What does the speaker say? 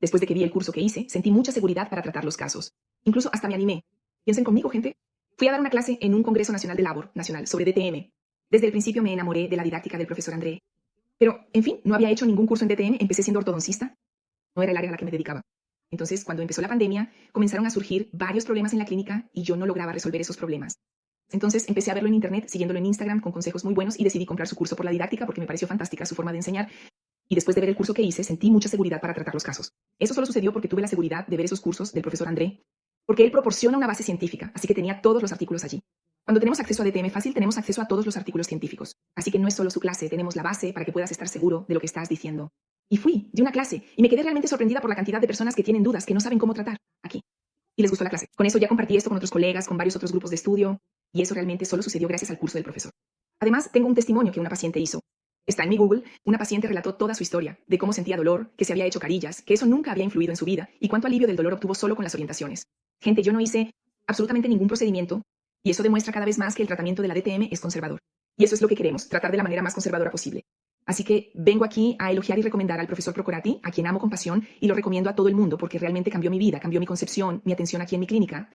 Después de que vi el curso que hice, sentí mucha seguridad para tratar los casos. Incluso hasta me animé. Piensen conmigo, gente. Fui a dar una clase en un Congreso Nacional de Labor Nacional sobre DTM. Desde el principio me enamoré de la didáctica del profesor André. Pero, en fin, no había hecho ningún curso en DTM, empecé siendo ortodoncista. No era el área a la que me dedicaba. Entonces, cuando empezó la pandemia, comenzaron a surgir varios problemas en la clínica y yo no lograba resolver esos problemas. Entonces empecé a verlo en internet, siguiéndolo en Instagram con consejos muy buenos y decidí comprar su curso por la didáctica porque me pareció fantástica su forma de enseñar. Y después de ver el curso que hice, sentí mucha seguridad para tratar los casos. Eso solo sucedió porque tuve la seguridad de ver esos cursos del profesor André, porque él proporciona una base científica, así que tenía todos los artículos allí. Cuando tenemos acceso a DTM Fácil, tenemos acceso a todos los artículos científicos. Así que no es solo su clase, tenemos la base para que puedas estar seguro de lo que estás diciendo. Y fui, di una clase, y me quedé realmente sorprendida por la cantidad de personas que tienen dudas, que no saben cómo tratar aquí. Y les gustó la clase. Con eso ya compartí esto con otros colegas, con varios otros grupos de estudio, y eso realmente solo sucedió gracias al curso del profesor. Además, tengo un testimonio que una paciente hizo. Está en mi Google. Una paciente relató toda su historia, de cómo sentía dolor, que se había hecho carillas, que eso nunca había influido en su vida, y cuánto alivio del dolor obtuvo solo con las orientaciones. Gente, yo no hice absolutamente ningún procedimiento, y eso demuestra cada vez más que el tratamiento de la DTM es conservador. Y eso es lo que queremos, tratar de la manera más conservadora posible. Así que vengo aquí a elogiar y recomendar al profesor Procorati, a quien amo con pasión, y lo recomiendo a todo el mundo porque realmente cambió mi vida, cambió mi concepción, mi atención aquí en mi clínica,